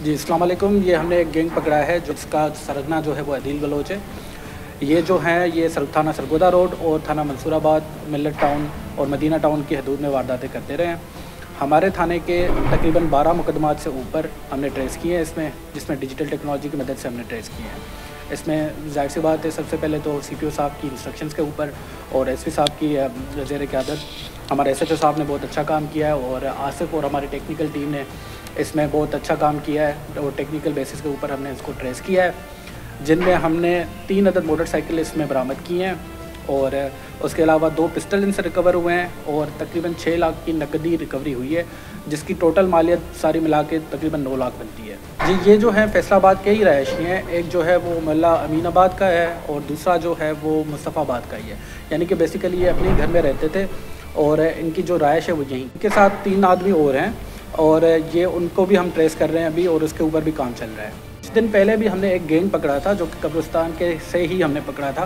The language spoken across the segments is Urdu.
جی السلام علیکم۔ یہ ہم نے ایک گینگ پکڑا ہے جس کا سرغنہ جو ہے وہ عدیل بلوچ ہے۔ یہ جو ہیں یہ تھانہ سرگودا روڈ اور تھانہ منصور آباد، ملت ٹاؤن اور مدینہ ٹاؤن کی حدود میں وارداتیں کرتے رہے ہیں۔ ہمارے تھانے کے تقریباً 12 مقدمات سے اوپر ہم نے ٹریس کیے ہیں جس میں ڈیجیٹل ٹیکنالوجی کی مدد سے ہم نے ٹریس کیے ہیں۔ اس میں ظاہر سی بات ہے سب سے پہلے تو سی پی او صاحب کی انسٹرکشنز کے اوپر اور ایس پی صاحب کی زیر قیادت ہمارے ایس ایچ او صاحب نے بہت اچھا کام کیا ہے، اور آصف اور ہماری ٹیکنیکل ٹیم نے اس میں بہت اچھا کام کیا ہے، اور ٹیکنیکل بیسس کے اوپر ہم نے اس کو ٹریس کیا ہے، جن میں ہم نے 3 عدد موٹر سائیکل اس میں برآمد کی ہیں، اور اس کے علاوہ 2 پسٹل ان سے ریکور ہوئے ہیں، اور تقریباً 6 لاکھ کی نقدی ریکوری ہوئی ہے، جس کی ٹوٹل مالیت ساری ملا کے تقریباً 9 لاکھ بنتی ہے۔ جی یہ جو ہے فیصل آباد کے ہی رہائشی ہیں، ایک جو ہے وہ محلہ امین آباد کا ہے اور دوسرا جو ہے وہ مصطفیٰ آباد کا ہی ہے، یعنی کہ بیسیکلی یہ اپنے گھر میں رہتے تھے اور ان کی جو رہائش ہے وہ یہیں۔ ان کے ساتھ 3 آدمی اور ہیں، اور یہ ان کو بھی ہم ٹریس کر رہے ہیں ابھی، اور اس کے اوپر بھی کام چل رہا ہے۔ کچھ دن پہلے بھی ہم نے ایک گینگ پکڑا تھا جو کہ قبرستان کے سے ہی ہم نے پکڑا تھا،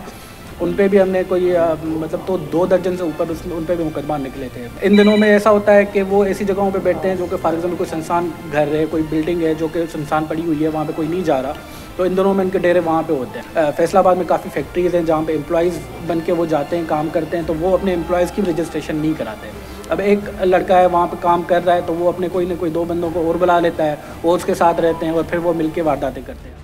ان پہ بھی ہم نے کوئی مطلب تو 2 درجن سے اوپر ان پہ بھی مقدمات نکلے تھے۔ ان دنوں میں ایسا ہوتا ہے کہ وہ ایسی جگہوں پہ بیٹھتے ہیں جو کہ فار ایگزامپل کوئی سنسان گھر ہے، کوئی بلڈنگ ہے جو کہ سنسان پڑی ہوئی ہے، وہاں پہ کوئی نہیں جا رہا، تو ان دنوں میں ان کے ڈیرے وہاں پہ ہوتے ہیں۔ فیصل آباد میں کافی فیکٹریز ہیں جہاں پہ امپلائیز بن کے وہ جاتے ہیں، کام کرتے ہیں، تو وہ اپنے امپلائیز کی رجسٹریشن نہیں کراتے۔ اب ایک لڑکا ہے وہاں پہ کام کر رہا ہے، تو وہ اپنے کوئی نہ کوئی 2 بندوں کو اور بلا لیتا ہے، وہ اس کے ساتھ رہتے ہیں اور پھر وہ مل کے وارداتیں کرتے ہیں۔